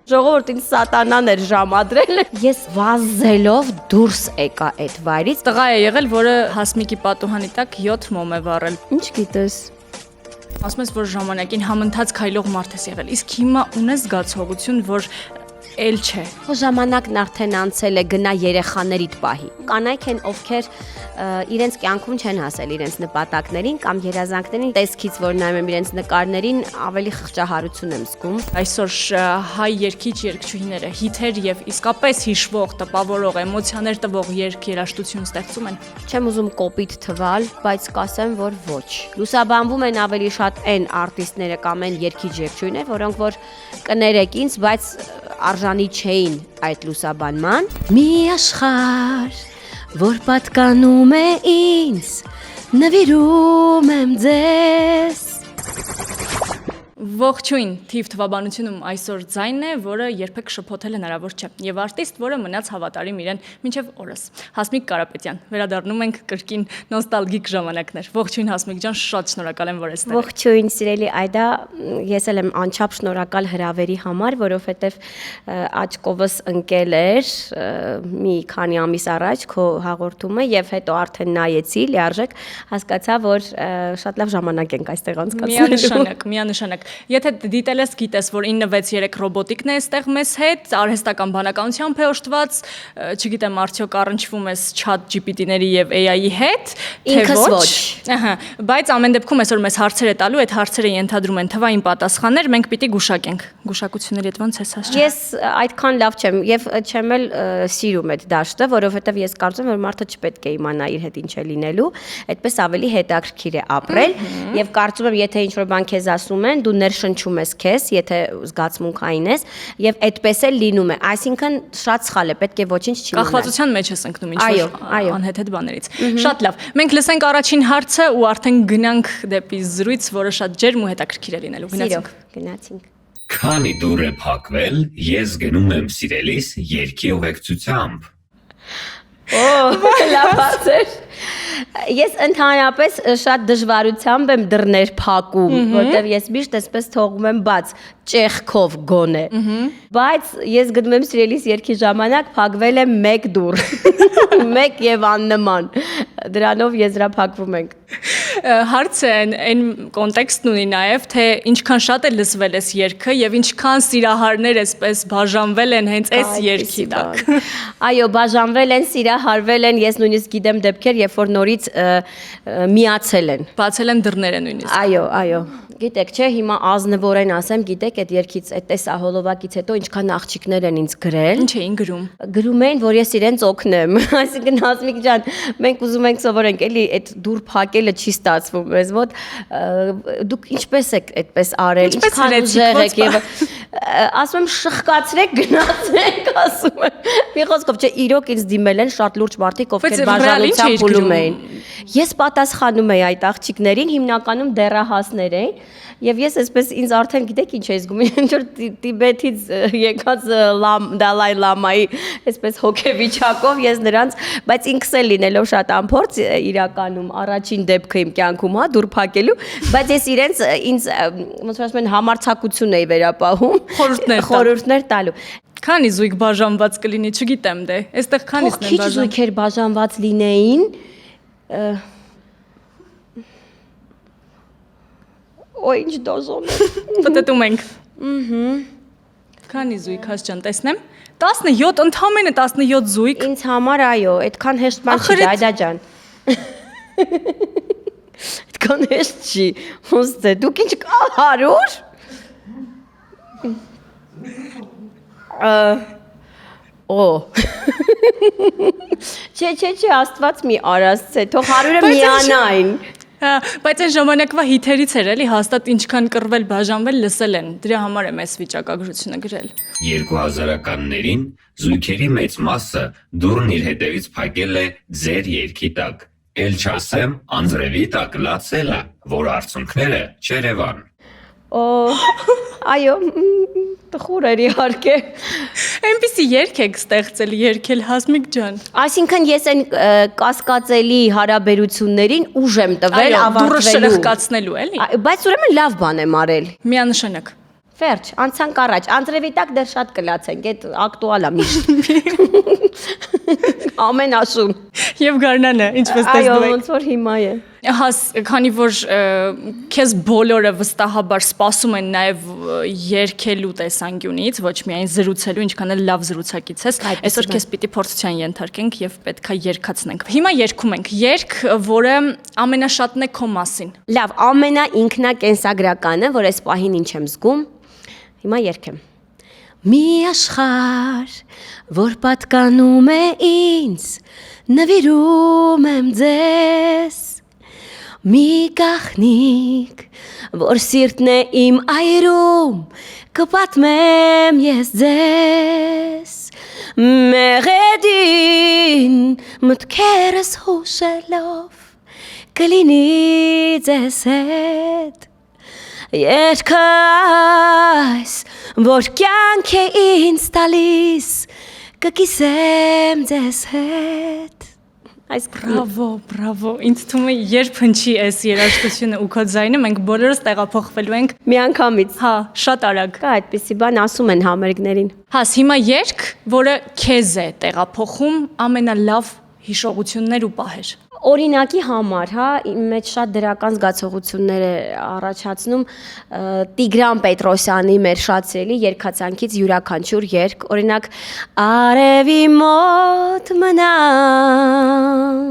Ժողովուրդ ինձ սատանան էր ժամադրել։ Ես վազելով դուրս եկա այդ վայրից։ Տղա է եղել, որը Հասմիկի պատուհանի տակ 7 մոմ է վառել։ Ինչ գիտես։ Ասում ես, որ ժամանակին համընթաց քայլող մարդ ես եղել։ Իսկ հիմա ունես զգացողություն, որ էլ չէ։ Հո ժամանակն արդեն անցել է, գնա երեխաներիդ պահի։ Կանայք են, ովքեր իրենց կյանքում չեն հասել իրենց նպատակներին կամ երազանքներին, տեսքից որ նայում եմ իրենց նկարներին, ավելի խղճահարություն եմ զգում։ Այսօր հայ երգիչ երգչուհիները հիթեր եւ իսկապես հիշվող, տպավորող, էմոցիաներ տվող երգ-երաժշտություն ստեղծում են։ Չեմ ուզում կոպիտ թվալ, բայց կասեմ, որ ոչ։ Լուսաբանվում են ավելի շատ այն արտիստները կամ այն երգիչ երգչուհիներ, որոնք որ կներեք ինձ, բայց արժանի չէին այդ լուսաբանման։ Մի աշխարհ, որ պատկանում է ինձ, նվիրում եմ ձեզ։ Ողջույն, թիվ թվաբանությունում այսօր ձայնն է, որը երբեք շփոթել հնարավոր չէ, եւ արտիստ, որը մնաց հավատարիմ իրեն մինչեւ օրս։ Հասմիկ Կարապետյան, վերադառնում ենք կրկին նոստալգիկ ժամանակներ։ Ողջույն Հասմիկ ջան, շատ շնորհակալ եմ, որ ես տեղ։ Ողջույն, սիրելի Այդա, ես էլ եմ անչափ շնորհակալ հրավերի համար, որովհետեւ աչքովս ընկել էր մի քանի ամիս առաջ քո հաղորդումը եւ հետո արդեն նայեցի, լիարժեք հասկացա, որ շատ լավ ժամանակ ենք այստեղ անցկացնելու։ Միանշանակ։ Եթե դիտել ես, գիտես, որ 963 ռոբոտիկն է այստեղ մեզ հետ, արհեստական բանականությամբ է օժտված, չգիտեմ, արդյոք առնչվում ես chat GPT-ների եւ AI-ի հետ, թե ոչ։ Ահա, բայց ամեն դեպքում այսօր մեզ հարցեր է տալու, այդ հարցերը ենթադրում են թվային պատասխաններ, մենք պիտի գուշակենք։ Գուշակությունների հետ ոնց ես հասճ։ Ես այդքան լավ չեմ եւ չեմ էլ սիրում այդ դաշտը, որովհետեւ ես կարծում եմ, որ մարդը չպետք է իմանա իր հետ ինչ է լինելու, այդպես ավելի հետաքրքիր է ապրել եւ կարծում եմ, եթե ինչ-որ բան քեզ ասում են, դու ներշնչում ես քեզ, եթե զգացմունքային ես, եւ այդպես էլ լինում է։ Այսինքն շատ սխալ է, պետք է ոչինչ չիմանալ։ Կախվածության մեջ ես ընկնում ինչ-որ անհեթեթ բաներից։ Շատ լավ։ Մենք լսենք առաջին հարցը ու արդեն գնանք դեպի զրույց, որը շատ ջերմ ու հետաքրքիր է լինելու։ Գնացինք։ Գնացինք։ Քանի դուր է փակվել, ես գնում եմ սիրելիս երգի ուղեկցությամբ։ Լավ հարցեր։ Ես ընդհանրապես շատ դժվարությամբ եմ դռներ փակում, որտեղ ես միշտ այսպես թողում եմ բաց, ճեղքով գոնե։ Բայց ես գնում եմ սիրելիս երգի ժամանակ փակվել է մեկ դուռ։ Մեկ եւ աննման։ Դրանով եզրափակվում ենք։ Հարցը այն կոնտեքստն ունի նաև, թե ինչքան շատ է լսվել այս երգը եւ ինչքան սիրահարներ այսպես բաժանվել են հենց այս երգի տակ։ Այո, բաժանվել են, սիրահարվել են, ես նույնիսկ գիտեմ դեպքեր, երբ որ նորից միացել են։ Բացել են դռները նույնիսկ։ Այո։ Գիտեք, չէ, հիմա ազնվորեն ասեմ, գիտեք, այդ երգից, այդ տեսահոլովակից հետո ինչքան աղջիկներ են ինձ գրել։ Ինչ էին գրում։ Գրում էին, որ ես իրենց օգնեմ։ Այսինքն Հասմիկ ջան, մենք ուզում ենք սովորենք, էլի այդ դուր փակելը չի ստացվում մեզ մոտ։ Դուք ինչպես եք այդպես արել, ինչքան ուժեղ եք եւ ասում եմ շխկացրեք, գնացեք, ասում եմ։ Մի խոսքով, չէ, իրոք ինձ դիմել են շատ լուրջ մարդիկ, ովքեր բաժանությամբ ուլում էին։ Ես պատասխանում էի այդ աղջիկներին, հիմնականում դեռահասներ էին, եւ ես այսպես ինձ արդեն գիտեք ինչ էի զգում, ինչ որ Տիբետից եկած Դալայ Լամայի այսպես հոգեվիճակով ես նրանց, բայց ինքս էլ լինելով շատ անփորձ իրականում առաջին դեպքը իմ կյանքում, հա, դուր փակելու, բայց ես իրենց ինձ ոնց որ ասում են համարձակություն էի վերապահում, խորհուրդներ տալու։ Քանի զույգ բաժանված կլինի, չգիտեմ դե։ Այստեղ քանիսն են բաժանված։ Քիչ զույգեր բաժանված լինեին։ Ոյ ինչ դոզոն է։ Պատտում ենք։ Քանի զույգ հաշ ջան, տեսնեմ։ 17, ընդամենը 17 զույգ։ Ինձ համար այո, այդքան հեշտ բան չի, Այդա ջան։ Այդքան հեշտ չի։ Ոնց է, դուք ինչ 100։ Չէ, Աստված մի արածցե, թող 100-ը միանային։ Բայց այն ժամանակվա հիթերից էր էլի, հաստատ ինչքան կռվել, բաժանվել, լսել են։ Դրա համար եմ այս վիճակագրությունը գրել։ 2000-ականներին զույգերի մեծ մասը դուռն իր հետևից փակել է ձեր երգի տակ։ Էլ չասեմ, անձրևի տակ լացելը, որ արդյունքները չերևան։ Այո, տխուր էր իհարկե։ Այնպիսի երգ եք ստեղծել, երգել Հասմիկ ջան։ Այսինքն ես այն կասկածելի հարաբերություններին ուժ եմ տվել ավարտվելու։ Դուրը ավարտվելու։ շրխկացնելու, էլի։ Բայց ուրեմն լավ բան եմ արել։ Միանշանակ։ Վերջ, անցանք առաջ, անձրևի տակ դեռ շատ կլացենք, այդ ակտուալ է միշտ։ Ամեն աշուն։ Եվ գարնանը, ինչպես Այո, տեսնում եք։ ոնց որ հիմա է։ Հաս, քանի որ քեզ բոլորը վստահաբար սպասում են նաև երգելու տեսանկյունից, ոչ միայն զրուցելու, ինչքան էլ լավ զրուցակից ես, այսօր քեզ պիտի փորձության ենթարկենք եւ պետքա երգացնենք։ Հիմա երգում ենք երգ, որը ամենաշատն է քո մասին։ Լավ, ամենաինքնակենսագրականը, որ այս պահին ինչ եմ զգում, հիմա երգեմ։ Մի աշխարհ, որ պատկանում է ինձ, նվիրում եմ ձեզ։ Մի գաղտնիք, որ սիրտն է իմ այրում, կպատմեմ ես ձեզ։ Մեղեդին մտքերս հուշելով, կլինի ձեզ հետ։ Երկը այս, որ կյանք է ինձ տալիս, կկիսեմ ձեզ հետ։ Այս Բրավո, ինձ թվում է երբ հնչի այս երաժշտությունը ու քո ձայնը, մենք բոլորս տեղափոխվելու ենք, միանգամից։ հա, շատ արագ։ Կա այդպիսի բան ասում են համերգներին։ Հաս, հիմա երգ, որը քեզ է տեղափոխում ամենալավ հիշողություններ ու պահեր։ Օրինակի համար, հա, իմ մեջ շատ դրական զգացողություններ է առաջացնում Տիգրան Պետրոսյանի մեր շատ սիրելի երգացանկից յուրաքանչյուր երգ, օրինակ արևի մոտ մնամ,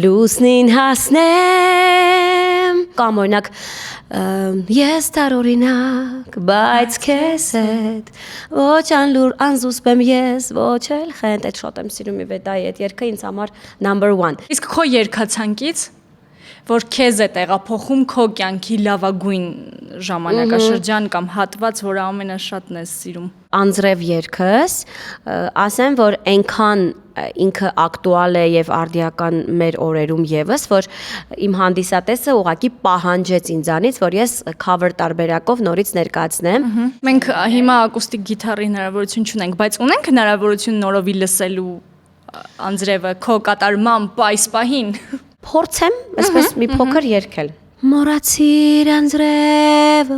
լուսնին հասնեմ, կամ օրինակ ես տարօրինակ, բայց քեզ հետ ոչ անլուր անզուսպեմ ես, ոչ էլ խենթ, այդ շատ եմ սիրում ի վետայի այդ երգը ինձ համար number 1։ Իսկ քո երգացանկից, որ քեզ է տեղափոխում քո կյանքի լավագույն ժամանակաշրջան կամ հատված, որը ամենաշատն ես սիրում։ Անձրև երգս, ասեմ, որ այնքան ինքը ակտուալ է եւ արդիական մեր օրերում եւս, որ իմ հանդիսատեսը ուղղակի պահանջեց ինձանից, որ ես cover տարբերակով նորից ներկայացնեմ։ Մենք հիմա ակուստիկ գիտարի հնարավորություն չունենք, բայց ունենք հնարավորություն նորովի լսելու անձրևը քո կատարման այս պահին։ Փորձեմ, այսպես մի փոքր երգել։ Մոռացիր անձրևը,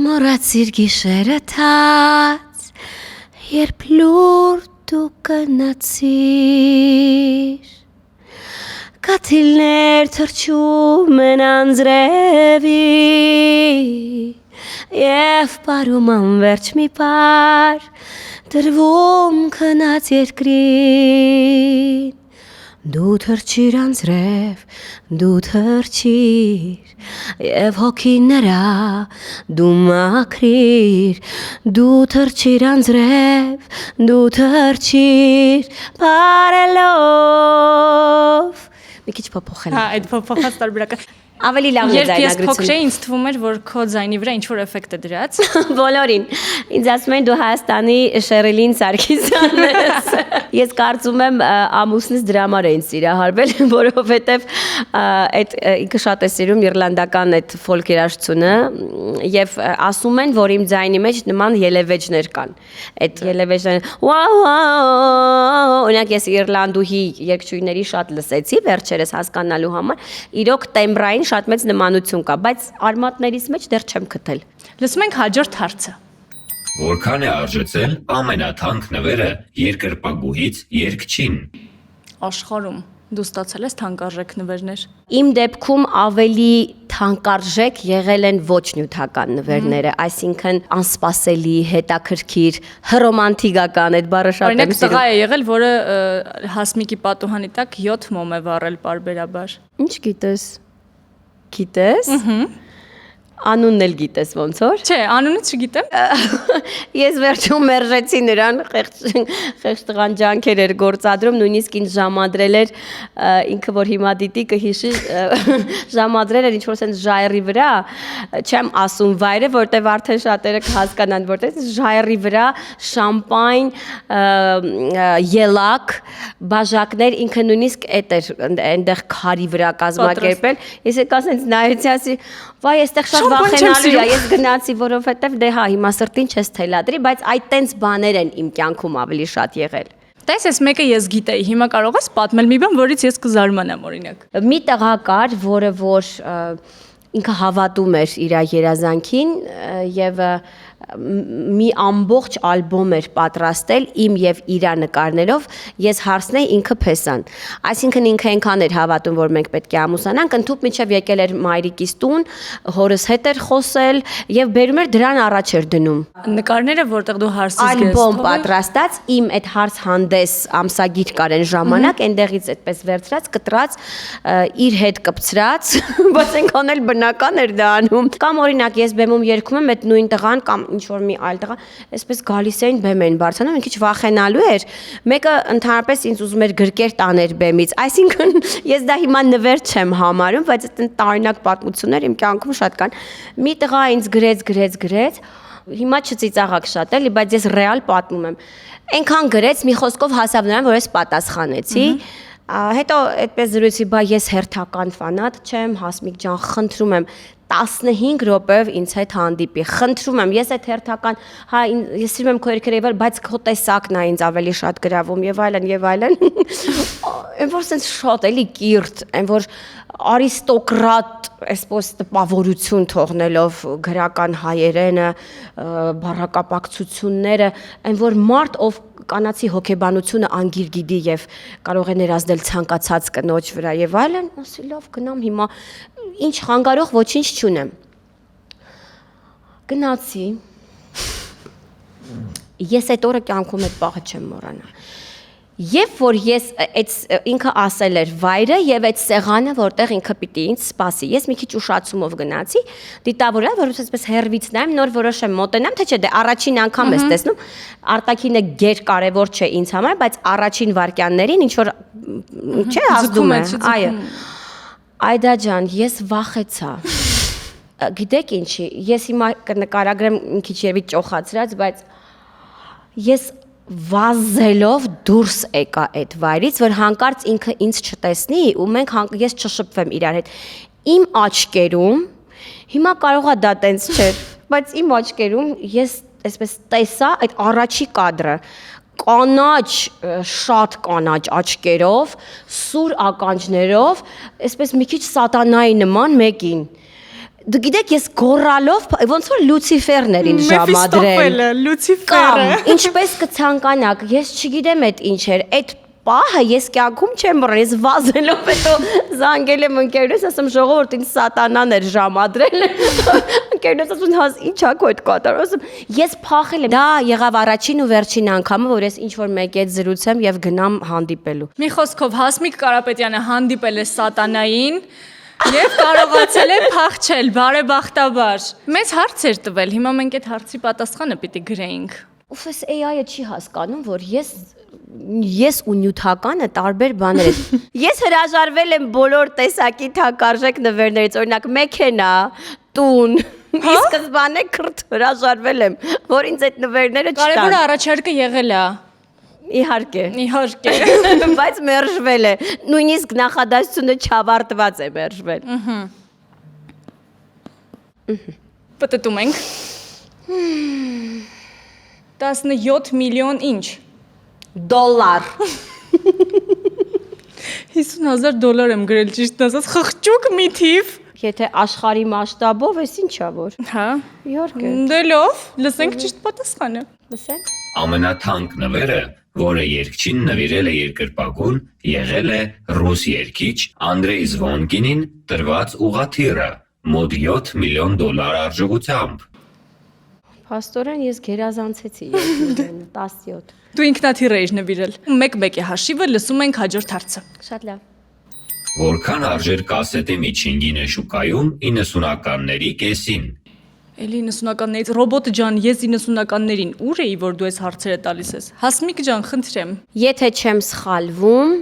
մոռացիր գիշերը թաց, երբ լուր դու կնացիր, կաթիլներ թրջում են անձրևի, և պարում անվերջ մի պար, դրվում քնած երկրին, դու թրջիր անձրև, դու թրջիր, և հոգի նրա դու մաքրիր, դու թրջիր անձրև, դու թրջիր, պարելով։ Մի քիչ փոփոխել եմ։ Հա, այդ փոփոխած տարբերակը։ Ավելի լավ է Երբ ես ձայնագրություն։ փոքր էի, ինձ թվում էր, որ քո ձայնի վրա ինչ-որ էֆեկտ է դրած։ Բոլորին։ Ինձ ասում են դու Հայաստանի Շերելին Սարգսյանն ես։ Ես կարծում եմ ամուսնից դրա համար էին սիրահարվել, որովհետև այդ ինքը շատ է սիրում իռլանդական այդ ֆոլք երաժշտությունը եւ ասում են, որ իմ ձայնի մեջ նման ելևեջներ կան։ Այդ ելևեջները օրինակ ես իռլանդուհի երգչուհիների շատ լսեցի վերջերս հասկանալու համար, իրոք տեմբրային շատ մեծ նմանություն կա, բայց արմատներից մեջ դեռ չեմ գտել։ Լսում ենք հաջորդ հարցը։ Որքան է արժեցել ամենաթանկ նվերը երկրպագուհից երգչին։ Աշխարհում դու ստացել ես թանկարժեք նվերներ։ Իմ դեպքում ավելի թանկարժեք եղել են ոչ նյութական նվերները, այսինքն անսպասելի, հետաքրքիր, հռոմանտիկական, այդ բառը շատ եմ Օրինակ սիրում։ տղա է եղել, որը Հասմիկի պատուհանի տակ 7 մոմ է վառել պարբերաբար։ Ինչ գիտես։ Գիտես։ Անունն էլ գիտես ոնց որ։ Չէ, անունը չգիտեմ։ Ես վերջում մերժեցի նրան, խեղճ տղան ջանքեր էր գործադրում, նույնիսկ ինձ ժամադրել էր ինքը որ հիմա դիտի կհիշի ժամադրել էր ինչ-որ sense ժայռի վրա, չեմ ասում վայրը, որտեվ արդեն շատերը կհասկանան որտեղ ժայռի վրա շամպայն, ելակ, բաժակներ, ինքը նույնիսկ էդ էր այնտեղ քարի վրա կազմակերպել։ Ես եկա sense նայեցի, ասի, վայ, այստեղ շատ վախենալու է, ես գնացի, որովհետև դե հա, հիմա սրտին չես թելադրի, բայց այդ տենց բաներ են իմ կյանքում ավելի շատ եղել։ Տես, ես մեկը ես գիտեի, հիմա կարող ես պատմել մի բան, որից ես կզարմանամ օրինակ։ Մի տղա կար, որը որ ինքը հավատում էր իր երազանքին եւ մի ամբողջ ալբոմ էր պատրաստել իմ եւ իրա նկարներով, ես հարցնեի ինքը փեսան։ Այսինքն ինքը այնքան էր հավատում, որ մենք պետք է ամուսնանանք, ընդհուպ միջև եկել էր մայրիկիս տուն, հորս հետ էր խոսել եւ բերում էր դրան առաջ էր դնում։ Նկարները, որտեղ դու հարցից Ալբոմ պատրաստած, իմ այդ հարց հանդես ամսագիր կար այն ժամանակ, այնտեղից այդպես վերցրած, կտրած, իր հետ կպցրած, բայց այնքան էլ բնական էր դա անում։ Կամ օրինակ ես բեմում երգում եմ այդ նույն տղան կամ ինչ որ մի այլ տղա, այսպես գալիս էին բեմ էին բարձրանում, մի քիչ վախենալու էր։ Մեկը ընդհանրապես ինձ ուզում էր գրկեր տաներ բեմից։ Այսինքն ես դա հիմա նվեր չեմ համարում, բայց այդ տարօրինակ պատմություններ իմ կյանքում շատ կան։ Մի տղա ինձ գրեց, հիմա չծիծաղակ շատ էլի, բայց ես ռեալ պատմում եմ։ Այնքան գրեց, մի խոսքով հասավ նրան, որ ես պատասխանեցի։ Հետո այդպես զրույցի, բա ես հերթական ֆանատ չեմ, Հասմիկ ջան, խնդրում եմ 15 րոպեով ինձ հետ հանդիպի, խնդրում եմ, ես այդ հերթական, հա, ես սիրում եմ քո երգերը եւ այլ, բայց քո տեսակն է ինձ ավելի շատ գրավում եւ այլն։ Այն որ sense շատ էլի կիրթ, այն որ արիստոկրատ, այսպես տպավորություն թողնելով գրական հայերենը, բառակապակցությունները, այն որ մարդ ով կանացի հոգեբանությունը անգիր գիտի եւ կարող է ներազդել ցանկացած կնոջ վրա եւ այլն, ասի լավ գնամ հիմա ինչ խանգարող ոչինչ չունեմ։ Գնացի։ Ես այդ օրը կյանքում այդ պահը չեմ մոռանա։ Եվ որ ես այդ ինքը ասել էր վայրը եւ այդ սեղանը, որտեղ ինքը պիտի ինձ սպասի։ Ես մի քիչ ուշացումով գնացի, դիտավորա, որ այսպես հերվից նայեմ, նոր որոշեմ մոտենամ, թե չէ, դե առաջին անգամ ես տեսնում, արտաքինը գեր կարևոր չէ ինձ համար, բայց առաջին վարքյաններին ինչ որ չէ ազդում է, այո։ Այդա ջան, ես վախեցա։ Գիտեք ինչի, ես հիմա կնկարագրեմ մի քիչ երևի ճոխացրած, բայց ես վազելով դուրս եկա այդ վայրից, որ հանկարծ ինքը ինձ չտեսնի ու ես չշփվեմ իրար հետ։ Իմ աչքերում, հիմա կարողա դա տենց չէր, բայց իմ աչքերում ես այսպես տեսա այդ առաջի կադրը, կանաչ, շատ կանաչ աչքերով, սուր ականջներով, այսպես մի քիչ սատանայի նման մեկին։ Դու գիտեք, ես գոռալով, ոնց որ Լուցիֆերն էր ինձ ժամադրել։ Լուցիֆերը։ Ինչպես կցանկանաք, ես չգիտեմ այդ ինչ էր, այդ պահը ես կյանքում չեմ մոռանա, ես վազելով հետո զանգել եմ ընկերուհուս, ասում ժողովուրդ ինձ սատանան էր ժամադրել։ Ընկերուհուս ասում հազ ի՞նչ ա քո այդ կատարում, ասում ես փախել եմ։ Դա եղավ առաջին ու վերջին անգամը, որ ես ինչ որ մեկի հետ զրուցեմ եւ գնամ հանդիպելու։ Մի խոսքով Հասմիկ Կարապետյանը հանդիպել է սատանային եւ կարողացել է փախչել, բարեբախտաբար։ Մեզ հարց էր տվել, հիմա մենք այդ հարցի պատասխանը պիտի գրեինք։ Ուֆս AI-ը չի հասկանում, որ ես ու նյութականը տարբեր բաներ են։ Ես հրաժարվել եմ բոլոր տեսակի թանկարժեք նվերներից, օրինակ մեքենա, տուն, ի սկզբանե քրթ հրաժարվել եմ, որ ինձ այդ նվերները չտան։ Կարևորը առաջարկը եղել է։ Իհարկե։ Բայց մերժվել է։ Նույնիսկ նախադասությունը չավարտված է մերժվել։ Պատտում ենք։ 17 միլիոն ինչ։ Դոլար։ 50,000 դոլար եմ գրել, ճիշտ ասած, խղճուկ մի թիվ։ Եթե աշխարհի մասշտաբով էս ինչա որ։ Հա։ Իհարկե։ Դե լավ, լսենք ճիշտ պատասխանը։ Լսենք։ Ամենաթանկ նվերը, որը երգչին նվիրել է երկրպագուն, եղել է ռուս երգիչ Անդրեյ Զվոնկինին տրված ուղղաթիռը մոտ $7 միլիոն արժողությամբ։ Փաստորեն ես գերազանցեցի 17։ Դու ինքնաթիռ էիր նվիրել։ Մեկ-մեկ է հաշիվը, լսում ենք հաջորդ հարցը։ Շատ լավ։ Որքան արժեր կասետի միջին գինը շուկայում 90-ականների կեսին։ Էլի 90-ականներից ռոբոտ ջան, ես 90-ականներին ուր էի, որ դու այս հարցերը տալիս ես։ Հասմիկ ջան, խնդրեմ։ Եթե չեմ սխալվում,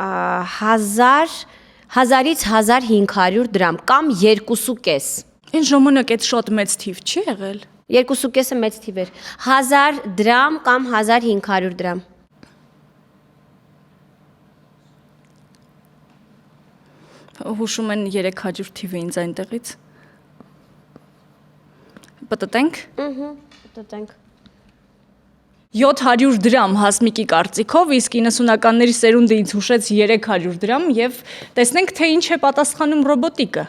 1000-ից 1500 դրամ կամ 2.5։ Այն ժամանակ այդ շատ մեծ թիվ չի եղել։ 2.5-ը մեծ թիվ էր։ 1000 դրամ կամ 1500 դրամ։ Հուշում են 300 թիվը ինձ այնտեղից։ Պատտենք։ Պատտենք։ 700 դրամ Հասմիկի կարծիքով, իսկ 90-ականների սերունդը ինձ հուշեց 300 դրամ եւ տեսնենք թե ինչ է պատասխանում ռոբոտիկը։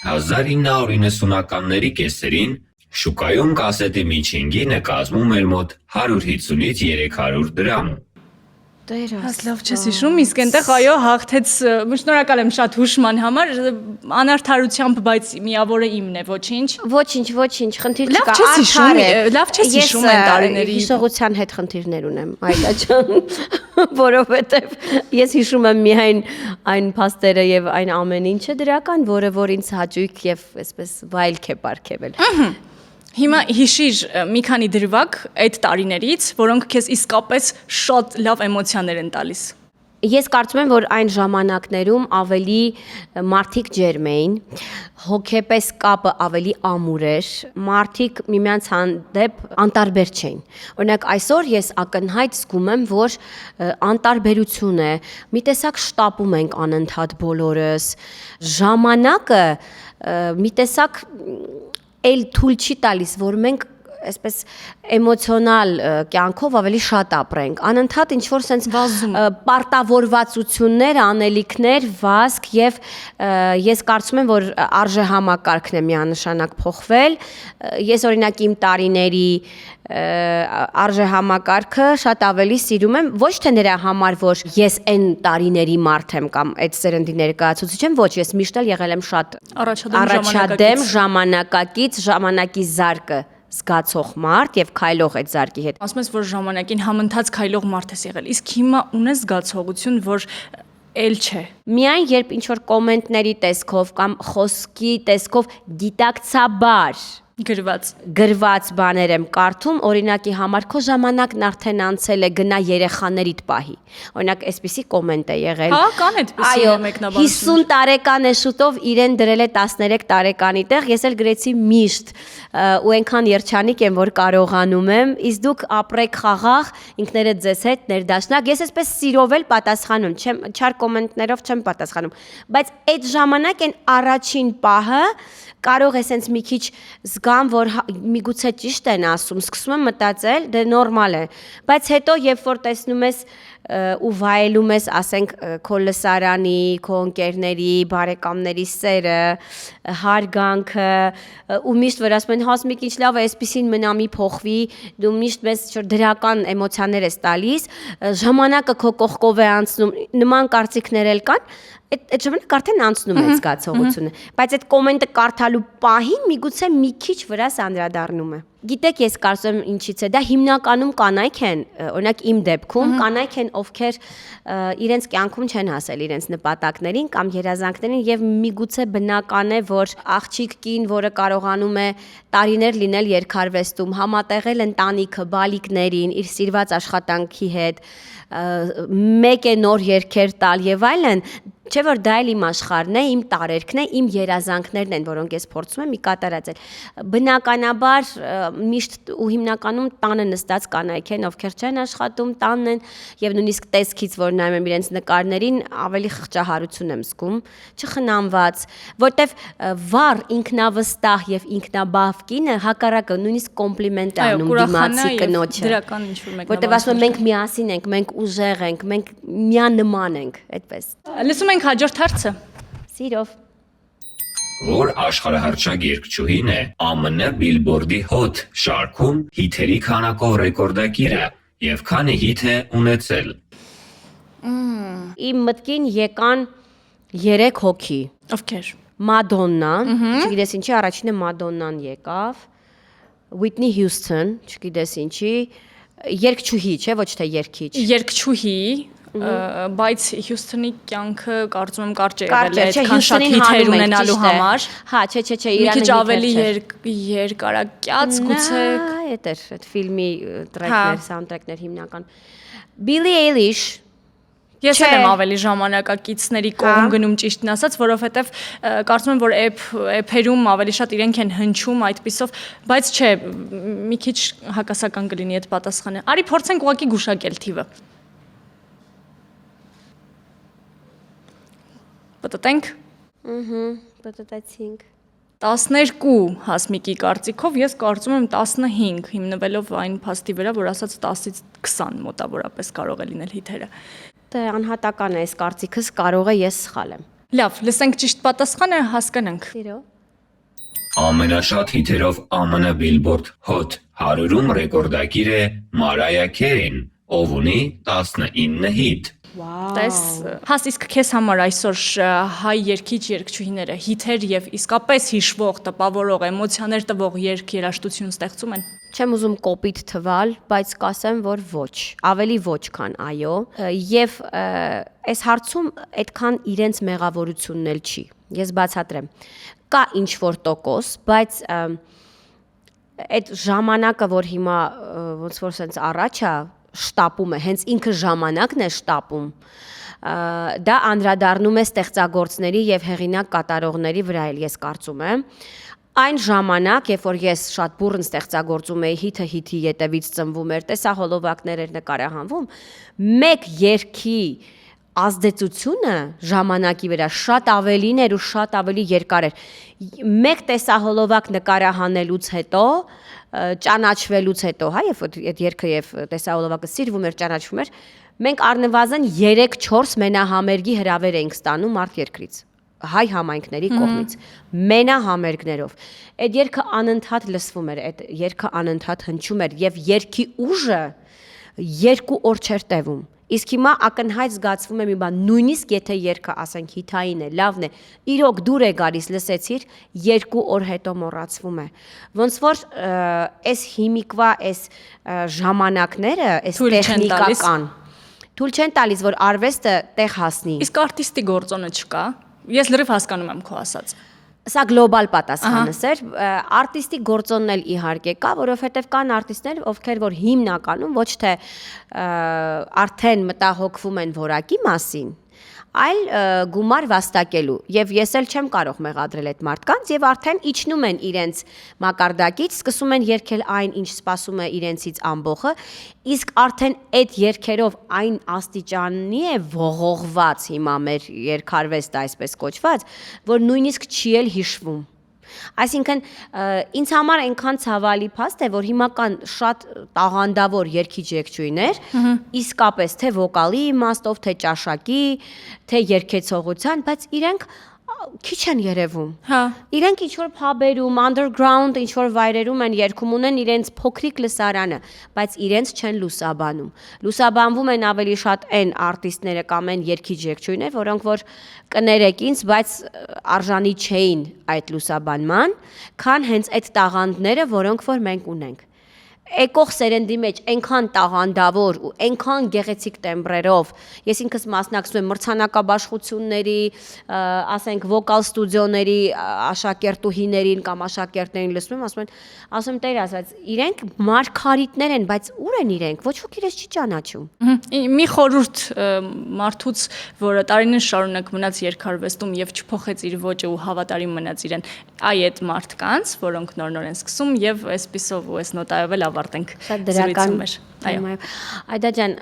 1990-ականների կեսերին շուկայում կասետի միջին գինը կազմում էր մոտ 150-ից 300 դրամ։ Հաս լավ չես հիշում, իսկ այնտեղ այո հաղթեց, շնորհակալ եմ շատ հուշման համար, անարդարությամբ, բայց միավորը իմն է, ոչինչ։ Ոչինչ, խնդիր Լավ չկա, չես հիշում, արդար է։ լավ չես հիշում այն տարիների։ Հիշողության հետ խնդիրներ ունեմ, Այդա ջան, որովհետև ես հիշում եմ միայն այն փաստերը եւ այն ամեն ինչը դրական, որ ինձ հաճույք եւ այսպես վայելք է ապարգևել։ Հիմա հիշիր մի քանի դրվագ այդ տարիներից, որոնք քեզ իսկապես շատ լավ էմոցիաներ են տալիս։ Ես կարծում եմ, որ այն ժամանակներում ավելի մարդիկ ջերմ էին, հոգեպես կապը ավելի ամուր էր, մարդիկ միմյանց հանդեպ անտարբեր չէին։ Օրինակ այսօր ես ակնհայտ զգում եմ, որ անտարբերություն է, մի տեսակ շտապում ենք անընդհատ բոլորս, ժամանակը մի տեսակ էլ թույլ չի տալիս, որ մենք այսպես էմոցիոնալ կյանքով ավելի շատ ապրենք։ Անընդհատ ինչ որ sense պարտավորվածություններ, անելիքներ, վազք եւ ես կարծում եմ, որ արժե համակարգն է միանշանակ փոխվել։ Ես օրինակ իմ տարիների արժե համակարգը շատ ավելի սիրում եմ, ոչ թե նրա համար, որ ես այն տարիների մարդ եմ կամ այդ սերնդի ներկայացուցիչ եմ, ոչ, ես միշտ էլ եղել եմ շատ առաջադեմ, ժամանակակից, ժամանակի զարկը զգացող մարդ եւ քայլող այդ զարկի հետ։ Ասում ես, որ ժամանակին համընթաց քայլող մարդ ես եղել, իսկ հիմա ունես զգացողություն, որ էլ չէ։ Միայն երբ ինչ որ կոմենտների տեսքով կամ խոսքի տեսքով գիտակցաբար գրված բաներ եմ կարդում, օրինակի համար քո ժամանակն արդեն անցել է, գնա երեխաներիդ պահի։ Օրինակ այսպիսի կոմենտ է եղել։ Հա, կան այդպիսի մեկնաբանություններ։ 50 տարեկան է շուտով իրեն դրել է 13 տարեկանի տեղ, ես էլ գրեցի միշտ ու այնքան երջանիկ եմ, որ կարողանում եմ, իսկ դուք ապրեք խաղաղ, ինքներդ ձեզ հետ ներդաշնակ։ Ես այսպես սիրով էլ պատասխանում, չար կոմենտներով չեմ պատասխանում, բայց այդ ժամանակ այն առաջին պահը կարող է սենց մի քիչ զգամ, որ միգուցե ճիշտ են ասում, սկսում եմ մտածել, դե նորմալ է, բայց հետո երբ որ տեսնում ես ու վայելում ես, ասենք, քո լսարանի, քո ընկերների, բարեկամների սերը, հարգանքը, ու միշտ որ ասում են, Հասմիկ, ինչ լավ է, այսպեսին մնա մի փոխվի, դու միշտ մեզ դրական էմոցիաներ ես տալիս, ժամանակը քո կողքով է անցնում, նման կարծիքներ էլ կան, այդ ժամանակ արդեն անցնում է զգացողությունը, բայց այդ կոմենտը կարդալու պահին միգուցե մի քիչ վրաս անդրադառնում է։ Գիտեք, ես կարծում եմ ինչից է, դա հիմնականում կանայք են, օրինակ իմ դեպքում կանայք են, ովքեր իրենց կյանքում չեն հասել իրենց նպատակներին կամ երազանքներին եւ միգուցե բնական է, որ աղջիկ կին, որը կարողանում է տարիներ լինել երկարվեստում, համատեղել ընտանիքը, բալիկներին, իր սիրված աշխատանքի հետ, մեկ է նոր երգեր տալ եւ այլն, չէ որ դա էլ իմ աշխարհն է, իմ տարերքն է, իմ երազանքներն են, որոնք ես փորձում եմ մի կատարածել։ Բնականաբար միշտ ու հիմնականում տանը նստած կանայք են, ովքեր չեն աշխատում, տանն են եւ նույնիսկ տեսքից, որ նայում եմ իրենց նկարներին, ավելի խղճահարություն եմ զգում, չխնամված, որտեվ վառ, ինքնավստահ եւ ինքնաբավ կինը հակառակը նույնիսկ կոմպլիմենտ է անում դիմացի կնոջը։ Դրական ինչ որ մեկնաբանություն։ Որտեվ ասում եմ մենք միասին ենք, մենք ուժեղ ենք, մենք միանման ենք, այդպես։ Լսում ենք հաջորդ հարցը։ Սիրով։ Որ աշխարհահռչակ երգչուհին է ԱՄՆ Billboard-ի Hot շարքում հիթերի քանակով ռեկորդակիրը եւ քանի հիթ է ունեցել։ Իմ մտքին եկան 3 հոգի։ Ովքեր։ Մադոննան, չգիտես ինչի, առաջինը Մադոննան եկավ, Whitney Houston, չգիտես ինչի, երգչուհի, չէ, ոչ թե երգիչ։ Երգչուհի, բայց Հյուսթոնի կյանքը կարծում եմ կարճ է եղել Կարճ, այդքան շատ Հյուսթոնին հիթեր հանում ենք, ունենալու ճիշտ է։ համար։ Հա, չէ, Մի Իրանը քիչ ավելի երկարակյաց գուցե։ Այդ էր, այդ ֆիլմի Հա։ տրեքներ, սաունդթրեքներ հիմնական։ Billie Eilish Ես Չէ։ էլ եմ ավելի ժամանակակիցների կողմ գնում ճիշտն ասած, որովհետև կարծում եմ, որ էփերում ավելի շատ իրենք են հնչում այդպիսով, բայց չէ, մի քիչ հակասական կլինի այդ պատասխանը։ Արի փորձենք ուղղակի գուշակել թիվը։ Պատտենք։ Պատտացինք։ 12 Հասմիկի կարծիքով ես կարծում եմ 15 հիմնվելով այն փաստի վրա, որ ասած 10-ից 20 մոտավորապես կարող է լինել հիթերը։ Դե անհատական է այս կարծիքս, կարող է ես սխալ եմ։ Լավ, լսենք ճիշտ պատասխանը, հասկանանք։ Սիրո։ Ամենաշատ հիթերով ԱՄՆ Billboard Hot 100-ում ռեկորդակիր է Մարայա Քերին, ով ունի 19 հիթ։ Տես, հաս իսկ քեզ համար այսօր հայ երգիչ երգչուհիները հիթեր եւ իսկապես հիշվող, տպավորող, էմոցիաներ տվող երգ-երաժշտություն ստեղծում են։ Չեմ ուզում կոպիտ թվալ, բայց կասեմ, որ ոչ, ավելի ոչ քան այո, եւ այս հարցում այդքան իրենց մեղավորությունն էլ չի։ Ես բացատրեմ։ Կա ինչ որ տոկոս, բայց այդ ժամանակը, որ հիմա ոնց որ sense առաջ է շտապում է, հենց ինքը ժամանակն է շտապում, դա անդրադառնում է ստեղծագործների եւ հեղինակ կատարողների վրա էլ ես կարծում եմ։ Այն ժամանակ, երբ որ ես շատ բուրըն ստեղծագործում էի, հիթը հիթի ետևից ծնվում էր, տեսահոլովակներ էր նկարահանվում, մեկ երգի ազդեցությունը ժամանակի վրա շատ ավելին էր ու շատ ավելի երկար էր։ Մեկ տեսահոլովակ նկարահանելուց հետո, ճանաչվելուց հետո, հա, երբ այդ երգը եւ տեսահոլովակը սիրվում էր, ճանաչվում էր, մենք առնվազն 3-4 մենահամերգի հրավեր էինք ստանում արտերկրից, հայ համայնքների կողմից, մենահամերգներով։ Այդ երգը անընդհատ լսվում էր, այդ երգը անընդհատ հնչում էր եւ երգի ուժը 2 օր չէր տևում։ Իսկ հիմա ակնհայտ զգացվում է մի բան, նույնիսկ եթե երգը, ասենք, հիթային է, լավն է, իրոք դուր է գալիս, լսեցիր, 2 օր հետո մոռացվում է։ Ոնց որ այս հիմիկվա, այս ժամանակները, այս տեխնիկական թույլ չեն տալիս, որ արվեստը տեղ հասնի։ Իսկ արտիստի գործոնը չկա։ Ես լրիվ հասկանում եմ քո ասածը։ Սա գլոբալ պատասխանս էր, արտիստի գործոնն էլ իհարկե կա, որովհետև կան արտիստներ, ովքեր որ հիմնականում ոչ թե արդեն մտահոգվում են որակի մասին, այլ գումար վաստակելու, եւ ես էլ չեմ կարող մեղադրել այդ մարդկանց, եւ արդեն իջնում են իրենց մակարդակից, սկսում են երգել այն, ինչ սպասում է իրենցից ամբողը, իսկ արդեն այդ երգերով այն աստիճանի է ողողված հիմա մեր երգարվեստը այսպես կոչված, որ նույնիսկ չի էլ հիշվում։ Այսինքն ինձ համար այնքան ցավալի փաստ է, որ հիմա կան շատ տաղանդավոր երգիչ-երգչուհիներ, իսկապես թե վոկալի իմաստով, թե ճաշակի, թե երգեցողության, բայց իրենք քիչ են երևում։ Հա։ Իրենք ինչ-որ փաբերում, underground ինչ-որ վայրերում են երգում, ունեն իրենց փոքրիկ լսարանը, բայց իրենց չեն լուսաբանում։ Լուսաբանվում են ավելի շատ այն արտիստները կամ այն երգիչ-երգչուհիներ, որոնք որ կներեք ինձ, բայց արժանի չէին այդ լուսաբանման, քան հենց այդ տաղանդները, որոնք որ մենք ունենք։ Եկող սերնդի մեջ այնքան տաղանդավոր ու այնքան գեղեցիկ տեմբրերով, ես ինքս մասնակցում եմ մրցանակաբաշխությունների, ասենք վոկալ ստուդիոների աշակերտուհիներին կամ աշակերտներին լսում եմ, ասում եմ Տեր ասած, իրենք մարգարիտներ են, բայց ուր են իրենք, ոչ ոք իրենց չի ճանաչում։ Մի խորհուրդ մարդուց, որը տարիներ շարունակ մնաց երգարվեստում եւ չփոխեց իր ոճը ու հավատարիմ մնաց իրեն, այդ մարդկանց, որոնք նոր-նոր են սկսում եւ այսպիսով ու այս նոտայով էլ ավարտենք զրույցը։ Այո։ Այդա ջան,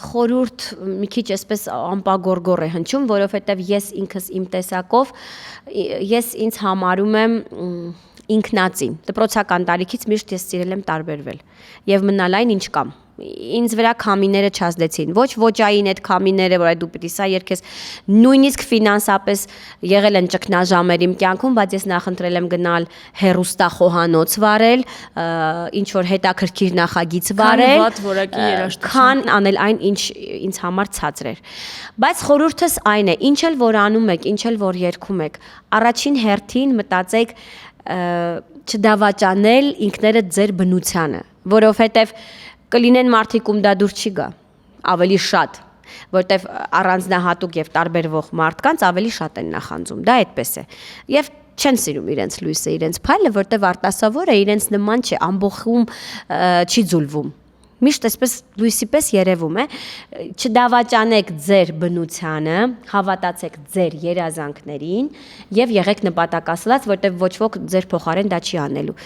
խորհուրդ մի քիչ այսպես ամպագորգոր է հնչում, որովհետև ես ինքս իմ տեսակով ես ինձ համարում եմ ինքնածին։ Դպրոցական տարիքից միշտ ես սիրել եմ տարբերվել եւ մնալ այն ինչ կամ։ Ինձ վրա քամիները չազդեցին, ոչ ոճային այդ քամիները, որ դու պիտի սա երգես, նույնիսկ ֆինանսապես եղել են ճգնաժամեր իմ կյանքում, բայց ես նախընտրել եմ գնալ հեռուստա խոհանոց վարել, ինչ որ հետաքրքիր նախագիծ վարել, քան անել այն, ինչ ինձ համար ցածր էր։ Բայց խորհուրդս այն է, ինչ էլ որ անում եք, ինչ էլ որ երգում եք, առաջին հերթին մտածեք չդավաճանել ինքներդ ձեր բնությանը, որովհետև կլինեն մարդիկ, ում դա դուր չի գա, ավելի շատ, որտեվ առանձնահատուկ եւ տարբերվող մարդկանց ավելի շատ են նախանձում, դա այդպես է։ Եվ չեն սիրում իրենց լույսը, իրենց փայլը, որտեվ արտասովոր է, իրենց նման չէ, ամբողջում չի ձուլվում։ Միշտ այսպես լույսի պես երևում է, չդավաճանեք ձեր բնությանը, հավատացեք ձեր երազանքներին եւ եղեք նպատակասլաց, որտեւ ոչ ոք ձեր փոխարեն դա չի անելու։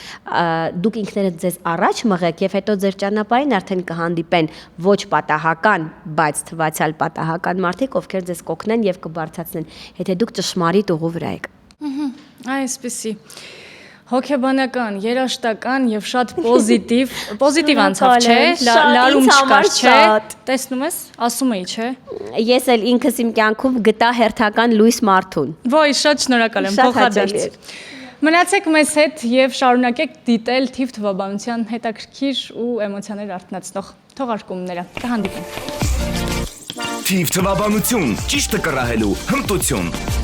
Դուք ինքներդ ձեզ առաջ մղեք եւ հետո ձեր ճանապարհին արդեն կհանդիպեն ոչ պատահական, բայց թվացial պատահական մարդիկ, ովքեր ձեզ կօգնեն եւ կբարձրացնեն, եթե դուք ճշմարիտ ուղու վրա եք։ Այսպեսի հոգեբանական, երաշտական եւ շատ պոզիտիվ անցավ, չէ, լարում չկար, չէ, տեսնում ես, ասում էի, չէ։ Ես էլ ինքս իմ կյանքում գտա հերթական լույս մարդուն։ Ոյ, շատ շնորհակալ եմ, փոխադարձ։ Մնացեք մեզ հետ եւ շարունակեք դիտել թիվ թվաբանության հետաքրքիր ու էմոցիաներ արթնացնող թողարկումները։ Կհանդիպենք։ Թիվ թվաբանություն, ճիշտը կռահելու հմտություն։